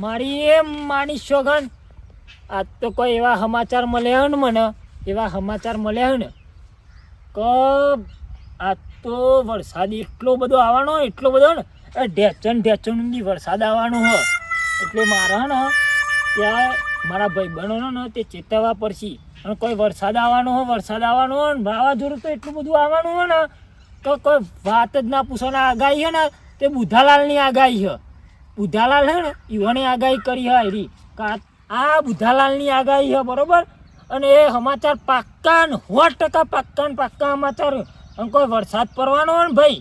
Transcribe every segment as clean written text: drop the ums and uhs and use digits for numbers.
મારી એમ માની શોગન આજ તો કોઈ એવા સમાચાર મળ્યા ને મને એવા સમાચાર મળ્યા ને કે આજ તો વરસાદ એટલો બધો આવવાનો એટલો બધો ને ઢેચણ વરસાદ આવવાનો હોય એટલે મારા ને ત્યાં મારા ભાઈબંધોનો ને તે ચેતવવા પડશે અને કોઈ વરસાદ આવવાનો હોય ને વાવાઝોડું તો એટલું બધું આવવાનું હોય ને તો કોઈ વાત જ ના પૂછો ને આગાહી છે ને તે બુધાલાલની આગાહી છે બુધાલાલ છે ને ઈવોને આગાહી કરી છે એરી આ બુધાલાલની આગાહી છે બરોબર અને એ સમાચાર પાક્કા ને 100% પાક્કા સમાચાર અને કોઈ વરસાદ પડવાનો હોય ને ભાઈ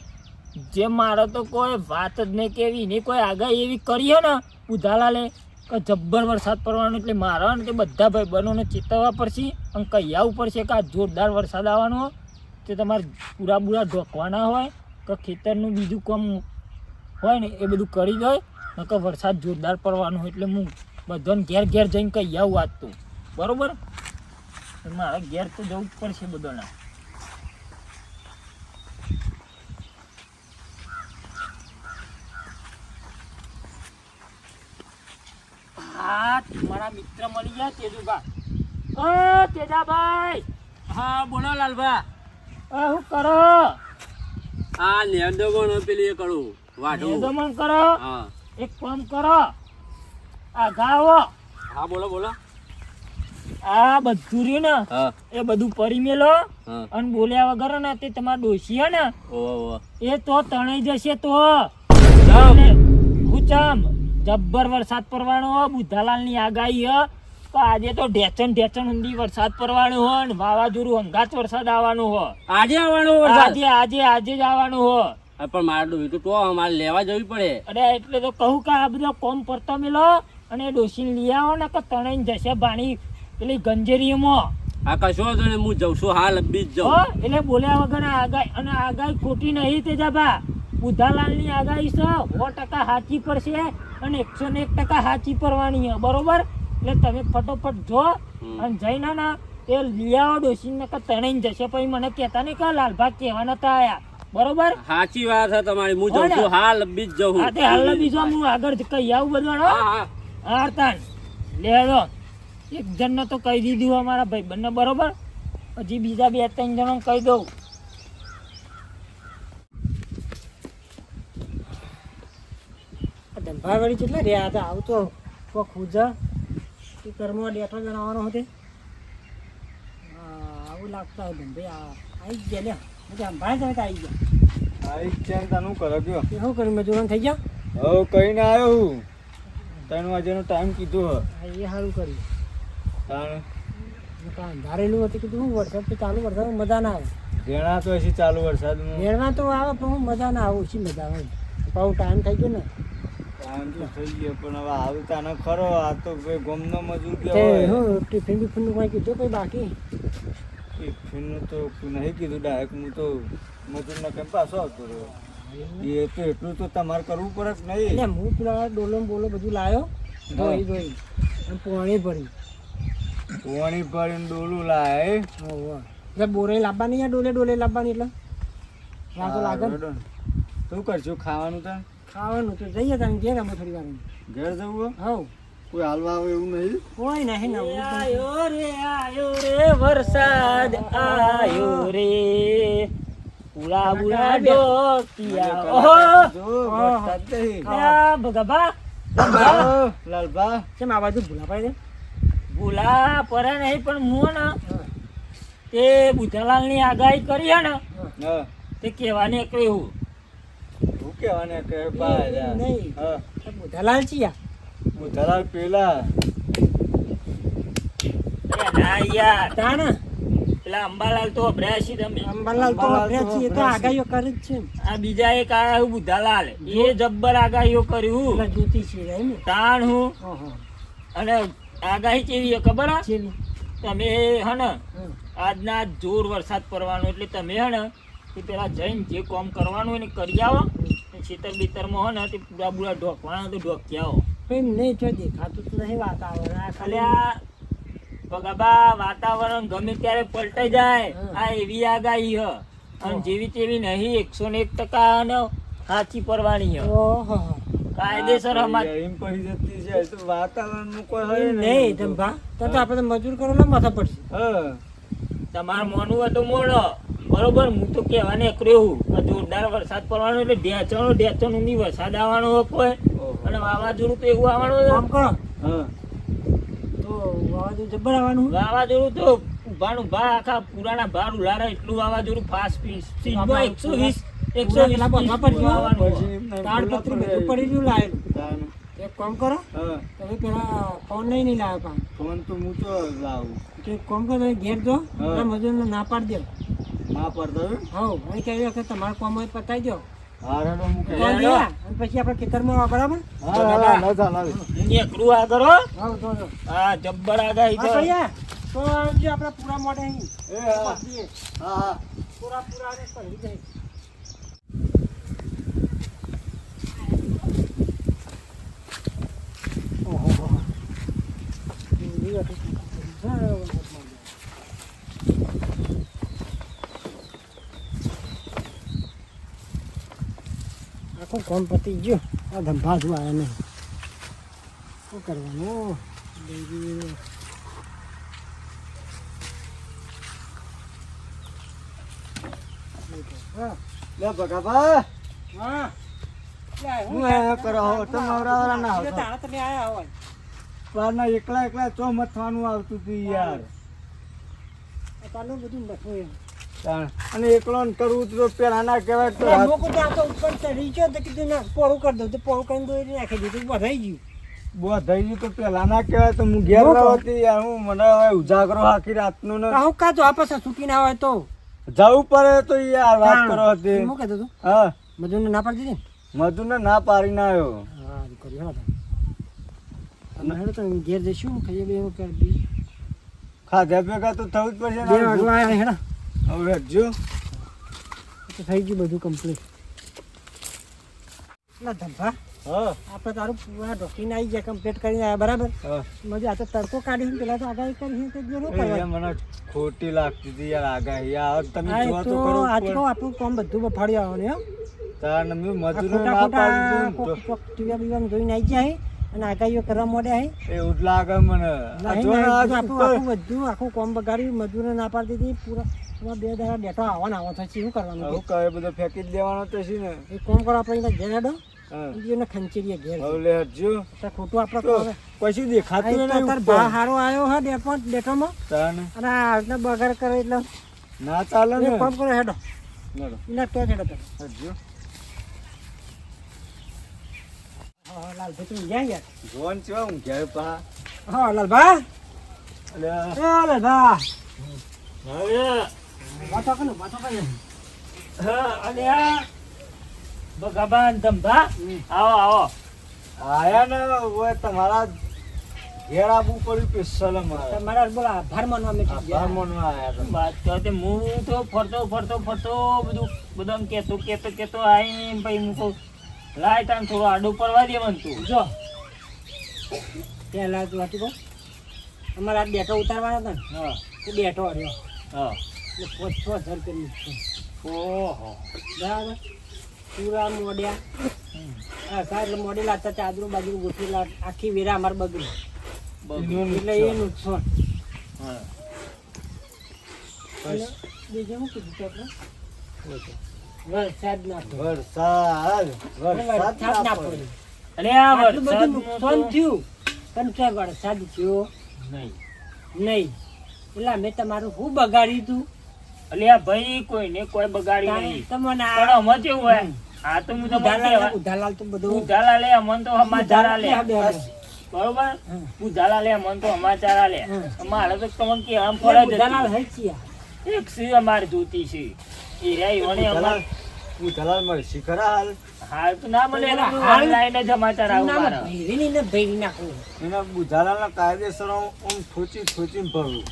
જે મારે તો કોઈ વાત જ નહીં કેવી નહીં કોઈ આગાહી એવી કરી છે ને બુધાલાલે કે જબ્બર વરસાદ પડવાનો એટલે મારા ને તે બધા ભાઈ બહેનોને ચેતવવા પડશે અને કહી આવવું પડશે કે આ જોરદાર વરસાદ આવવાનો તે તમારે પૂરા ઢોકવાના હોય કે ખેતરનું બીજું કામ હોય ને એ બધું કરી દો કે વરસાદ જોરદાર પડવાનો હોય એટલે હું બધાને ઘેર જઈને કહી આવું વાત તો બરાબર મારે ઘેર તો જવું જ પડશે બધાના હા મારા મિત્ર મળી ગયા તેજાભાઈ હા બોલો લાલભા શું કરો આ નેદમણ પેલી એ કરું વાઢું નેદમણ કરો હા એક કામ કરો આ ગાવો હા બોલો આ બધું રહ્યું ને હા એ બધું પરી મેલો હા અને બોલ્યા વગર ને તે તમારા ડોશી હે ને ઓહો એ તો તણાઈ જશે તો હું ચમ જબ્બર વરસાદ પડવાનો બુધાલાલ ની આગાહી હ તો આજે તો ઢેચણ ઊંધી વરસાદ પડવાનો હો ને વાવાઝોડું હંગાત વરસાદ આવવાનો હો આજે આવવાનો વરસાદ આજે જ આવવાનો હો પણ મારે તો મારે લેવા જવી પડે અરે એટલે તો કહું કે આ બધો કોમ પડતો મેલો અને ડોસીને લઈ આવો ને કે તણાઈ જશે બાણી પેલી ગંજેરીમાં આ કશો હતો ને હું જઉં છું હાલ બી જ જાઉં એટલે બોલ્યા વગર આગાહી ખોટી નહીં તેજાબા બુધાલાલ ની આગાહી છે 100% સાચી પડશે અને 101% સાચી પડવાની છે બરોબર એટલે તમે ફટોફટ જો અને જઈને ના એ લઈ આવો ડોસીને કે તણાઈ જશે પછી મને કહેતા નહીં કે લાલભા કહેવા નતા આયા બરોબર સાચી વાત છે તમારી હું જઉં છું હાલ બી જ જાઉં હાલ બીજો હું આગળ કહી આવું બધું હારતાન લેડો એક જણને તો કહી દીધું અમારા ભાઈ બંને બરોબર હજી બીજા 2-3 જણો કહી દઉં ધંભાવાળી કેટલા રહ્યા હતા આવતો કોક હુજા એ કર્મમાં ડેટો જણાવવાનો હતો આવું લાગતું હોય ધંભાઈ આવી જ ગયા લે ધંભાઈ તમે આવી ગયા આવી છે તાનું કરો કયો શું કર્યું મજૂરન થઈ ગયા હવે કઈ ના આવ્યો હું 3 વાગ્યાનો ટાઈમ કીધું એ સારું કર્યું તાણ ધારેલું હતું કીધું હું વરસાદ તો ચાલુ વરસાદ મજા ના આવે ઘેણા તો હશે ચાલુ વરસાદમાં ઘેરમાં તો આવે પણ હું મજા ના આવે ઓછી મજા આવે પાછું ટાઈમ થઈ ગયો ને ટાઈમ તો થઈ ગયો પણ હવે આવતા ન ખરો આ તો કોઈ ગમનો મજૂર તે કહેવાય હું ટિફિન બિફિનનું કંઈ કીધું કંઈ બાકી ટિફિનનું તો નહીં કીધું ડાયરેક્ટ હું તો મજૂરના કેમ પાછો આવતો રહ્યો એ તો એટલું તો તમારે કરવું પડે કે નહીં એટલે હું પેલા ડોલો બોલો બધું લાવ્યો ધોઈ અને પોણી ભરી પોણી ભરીને ડોલું લાય એટલે બોરે લાવવાની યા ડોલે લાવવાની એટલે રાતો લાગે ને. શું કરશું ખાવાનું ત્યાં ખાવાનું તો જઈએ તમે ઘેર અમે થોડી વાર ઘેર જવું હવ કોઈ હાલવા આવે એવું નહીં કોઈ નહીં ને આયો રે વરસાદ આયો રે પૂરા પૂરા ડોકિયા ઓહો ભગભા લાલભા કેમ આ બાજુ ભૂલા પડે ભૂલા પડે નહીં પણ હું ને તે બુધાલાલ ની આગાહી કરી હે ને હા તે કહેવાને કહ્યું શું કહેવાને કે ભાઈ નહીં હા બુધાલાલ છીએ બુધાલાલ પેલા ના યાર તાણ પેલા અંબાલાલ તો અભર્યા છીએ તમે અંબાલાલ તો અભર્યા છીએ તો આગાહીઓ કરી જ છે આ બીજા એક આયા બુધાલાલ એ જબ્બર આગાહીઓ કર્યું જ્યોતિષ તાણ હું અને આગાહી કેવી ખબર છે તમે હે ને આજના જોર વરસાદ પડવાનો એટલે તમે હે ને તે પેલા જઈને જે કામ કરવાનું હોય ને કરી આવો ખેતર બીતરમાં હો ને તે પૂરા ઢોકવાના તો ઢોકી આવો નહીં જો દેખાતું જ નહીં વાતાવરણ ખાલી આ બગાબા વાતાવરણ ગમે ત્યારે પલટાઈ જાય આ એવી આગાહી હ અને જેવી તેવી નહીં 101% સાચી પડવાની હ કાયદેસર અમાર એમ પડી જતી છે તો વાતાવરણનું કોઈ હોય નહીં ધંભા તો આપણે મજૂર કરો એટલે માથા પડશે. હા તમારે મોનું હોય તો મોડો બરોબર. હું તો કહેવાને એકર્યો હું જોરદાર વરસાદ પડવાનો એટલે ઢેચણો ની વરસાદ આવવાનો હોય કોઈ અને વાવાઝોડું તો એવું આવવાનું કામ કરો હા તો વાવાઝોડું જબ્બર આવવાનું. વાવાઝોડું તો ઉભા આખા પુરાણા ભાર ઉલારા એટલું વાવાઝોડું ફાસ્ટ સ્પીડમાં 120 પેલા બધા પર ગયું. આવવાનું. તાડપત્રી બધું પડી ગયું લાયેલું. તાન. એક કામ કરો હા તમે પેલા ફોન નહીં લાવ્યો કામ ફોન તો હું તો લાવું તો એક કામ કરો તમે ઘેર જો હા. મજૂરને ના પાડી દો. ના પડતો હા અહીં કહી દો કે તમારે કામ હોય પતાવી દો. હા રે હું કહી ફોન હેડો. લઈ આ. અને પછી આપણે ખેતરમાં આવો, બરાબર. હા હા ના ચાલે હું એકલું આગળ હો. હા તો હા જબ્બર આગાહી હા તો. ભૈયા તો આવજો આપણે પૂરા મોઢે અહીં. એ હા પાડીએ. હા હા પૂરા આને પડી જાય. ઓહો. આખું કોમ પતી ગયું. આ ધંભા શું આવ્યા નહીં. શું કરવાનું? બેબી. હા લે ભગાભા હા હું એ કરો હો તમે નવરાવાળા ના એટલે આવતો તારા તમે આયા હોય. પારના એકલા એકલા ચો મથવાનું આવતું તું યાર આ તારનું બધું નખું એમ. તાણ. અને એકલો ને કરવું તો પેલા ના કહેવાય તો પેલા હાથ- મોકો તો આ તો ઉપર ચડી ગયો તો કીધું ના પોળું કરી દઉં તો પોળું કરીને દોરી નાખી દીધું ભરાઈ ગયું. બહુ થઈ ગયું તો પેલા ના કહેવાય તો હું ઘેર મોકો. રહતી યાર હું મને હવે ઉજાગરો આખી રાતનું ને હું કાં તો આ પાછા છૂટી ના હોય તો જવું પડે તો યાર વાત કરો હતી હું કહેતો હતો હા મજૂરને ના પાડી દીધી મધુને ના પાડી ના આવ્યો ને હા કર્યું હેડો હેડો તો ઘેર જઈશું ખાઈએ બે કરી દઈએ. ખાધા ભેગા તો થવું જ પડશે બે ને. વાગવા આવ્યા હેડો હવે હટજો તો થઈ ગયું બધું કમ્પ્લીટ. ના ધંભા હા આપણે તારું પૂરા ડોક્યુમેન્ટ આવી જાય કમ્પ્લીટ કરીને આવ્યા બરાબર. હા મજૂર આ તો તડકો કાઢી પેલા તો આગાહી કરી છે કે ન એ કરવાનું. મને ખોટી લાગતી હતી યાર આગાહી યાર તમે હા, એ જો તો તો કરો આજ તો આપણું કામ બધું બફાડી આવવાનું એમ. તાર મેં આ મજૂરને ખોટા ના ખોટા પાડી કોક કોક ટીવા બીવામાં જોઈને આવી જાય અને આગાહીઓ કરવા માંડ્યા છે. એવું જ લાગે મને આ નહીં, જો ને નહીં, આ બધું ઉપર. આખું બધું આખું કોમ બગાડ્યું મજૂરને ના પાડી દીધી પૂરા પૂરા 2 દાડા બેઠો આવવાનો આવો થશે શું કરવાનું આવું કહે બધો ફેંકી જ દેવાનો તો છે ને એ કોમ કરો આપણે એના ઘેર હેડો હા એને ખંચેરીએ ઘેર હવે લે હટજો તો ખોટું આપણે તો કરે. પછી દેખાતું આ નહીં તાર ઉપર. ભા હારો આવ્યો હા ડેટોમાં તાને અને આ રીતના બગાડ કરે એટલે ના ચાલે ને એક કામ કરો હેડો નડો એના ત્યાં હેડો તમે. હટજો હા લાલભાઈ તું ગયા યાર. જોન છે હું ઘેર પા હા લાલભા અલે લાલભા હવે વાતો કરો વાતો કરો. હા અને આ ભગાભાન ધંભા આવો આવો. આયા ને ઓય તમારા ઘેર આબુ પડ્યું સ્પેશિયલ અમારે તમારા બોલા આભાર માનવા મેં કીધું. આભાર માનવા આયા તમે. વાત કરતે હું તો ફરતો બધું કેતો આઈ પછી હું કહું લાય તાન થોડું આડું પડવા દે મને તું જો પહેલા તું હતું કહું અમારા આ બેઠો ઉતારવાના હતા ને હા એ બેઠો રહ્યો હા એટલે 5,000 રૂપિયાની ઓહો બરાબર પૂરા મોડ્યા હા સાહેબ એટલે મોડી લાગતા ચાદરું બાજુ ગોઠવી આખી વેરા અમારે બગડી એનું એટલે એ નુકસાન. હા અને બીજું શું કીધું હતું આપણે વરસાદ ના પડે. વરસાદ વરસાદ ના પડે. પડે અરે આ આટલું બધું વરસાદનું નુકસાન તો થયું પણ ત્યાં વરસાદ થયો નહીં નહીં એટલે અમે તમારું શું બગાડ્યું તું અલ્યા ભાઈ કોઈને કોઈ બગાડી નહીં તમને પણ અમે કેવું હોય આ તો હું તમને ઉધાલાલ તો બધું ઉધાલા લે અમન તો સમાચાર લે બરોબર હમ. ઉધાલા લે અમન તો સમાચાર લે હમ. અમારે તો તમને કે આમ ફળ જ ઉધાલાલ હતી. હઈ છીએ. એક સી અમારી જોતી છે એ રહ્યા ઈવોને અમાર હું દલાલ મળશે ખરા હાલ હાલ તો ના મળે પેલા એનું હાલ ઓનલાઈન જ સમાચાર આવું નામ મારા ભેરીની ને ભેરી નાખવું. એના બુધાલાના કાયદેસર હું થોચીને ભરું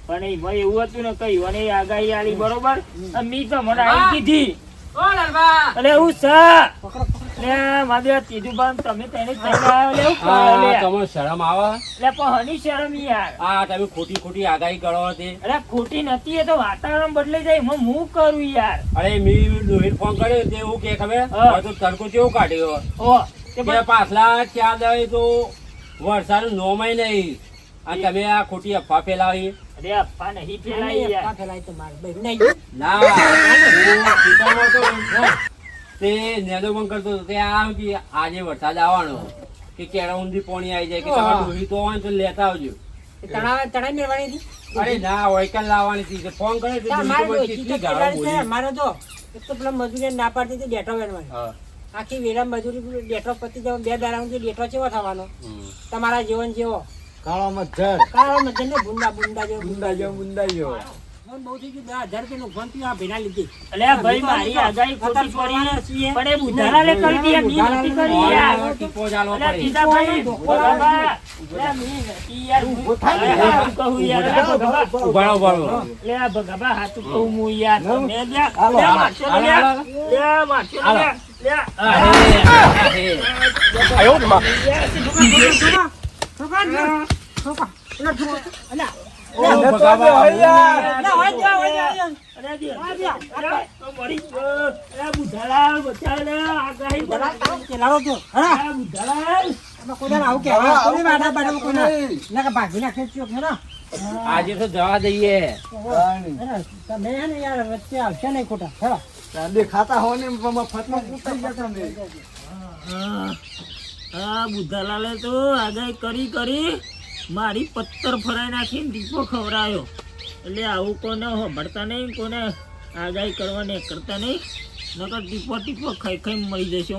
પણ એમાં એવું હતું ને કઈ અને આગાહી આલી બરોબર અને મી તો મને આવી કીધી અરે હું સા પકડો પકડો. લે મારે ત્રીજું બાન તમે તેને થઈને આવ્યો લે હું કરે લે તમને શરમ આવે લે પણ હની શરમ યાર આ તમે ખોટી આગાહી કરો હતી અરે ખોટી નથી એ તો વાતાવરણ બદલાઈ જાય એમાં હું કરું યાર અરે મેં ડોહીર ફોન કર્યો તે એવું કે ખબર હા. હવે તો તડકો કેવો કાઢ્યો ઓ કે પાછલા 4 દાડે તો વરસાદનું નોમાય નહીં અને તમે આ ખોટી અફવા ફેલાવી. અરે અપ્પા નહીં ફેલાઈ યાર. આ ફેલાય તો મારે બહેરું નહીં ગયું. ના હું ખેતરમાં હતો ને, તે નેદો બંધ કરતો હતો તે આમ કે આજે વરસાદ આવવાનો કે કેળા ઊંધી પોણી આવી જાય કે તમારે ડોહી તો હોય ને તો લેતા આવજો. તળાઈ મેળવાની હતી. અરે ના વહીકલ લાવવાની હતી. ફોન કરે તો મારે ડોહી ડોશી તો કેટલી ગાળો પેલાની છે. બોલી. મારે તો એક તો પેલા મજૂરી ના પાડતી હતી ડેટો વેણવાની. હા. આખી વેરા મજૂરી ડેટો પતી જવા 2 દાડા સુધી ડેટો ચેવો થવાનો હમ. તમારા જીવન જેવો કાળો મચ્છર કાળો મધ્ય ને બુંદા જેવો બુંદા જેવો બહુ થઈ ગયું 10,000 રૂપિયાનું ફોન થયું આ ભેના લીધી અલ્યા ભાઈ મારી આગાહી ખોટી પડી પણ એ બુધારા લે કરી દી મી નથી કરી યાર. ટીપો ચાલવો અલ્યા પડે. સીધા ભાઈ ભગાબા. અલ્યા મી નથી યાર. હું કહું યાર અલ્યા ભગાબા. ઉભારો ઉભારો. અલ્યા ભગાબા હાચું કહું હું યાર તમે લ્યા. હાલો, લ્યા હાલો, મારશો ને લ્યા. લ્યા મારશો ને લ્યા. લ્યા. અરે, અરે. ઓ ભગાબા. અલ્યા દે. અલ્યા તો મરી ગયો. અલ્યા બુધારા બચારે આગાહી ચલાવો છો અલ્યા બુધારા. કોઈને આવું કહેવાય કોઈ વાડા બાડા કોઈને ના કે ભાગી નાખે છો ખરા આજે તો જવા દઈએ. તમે હે ને યાર વચ્ચે આવશે નહીં ખોટા ખરા દેખાતા હો ને મફતમાં પૂછાઈ ગયા તમે હા બુધાલાલે તો આગાહી કરી મારી પત્તર ફરાઈ નાખીને દીપો ખવડાયો. એટલે આવું કોને સાંભળતા નહીં, કોને આગાહી કરવાની કરતા નહીં, નકર ટીપો ટીપો ખાઈ ખાઈ મળી જશે.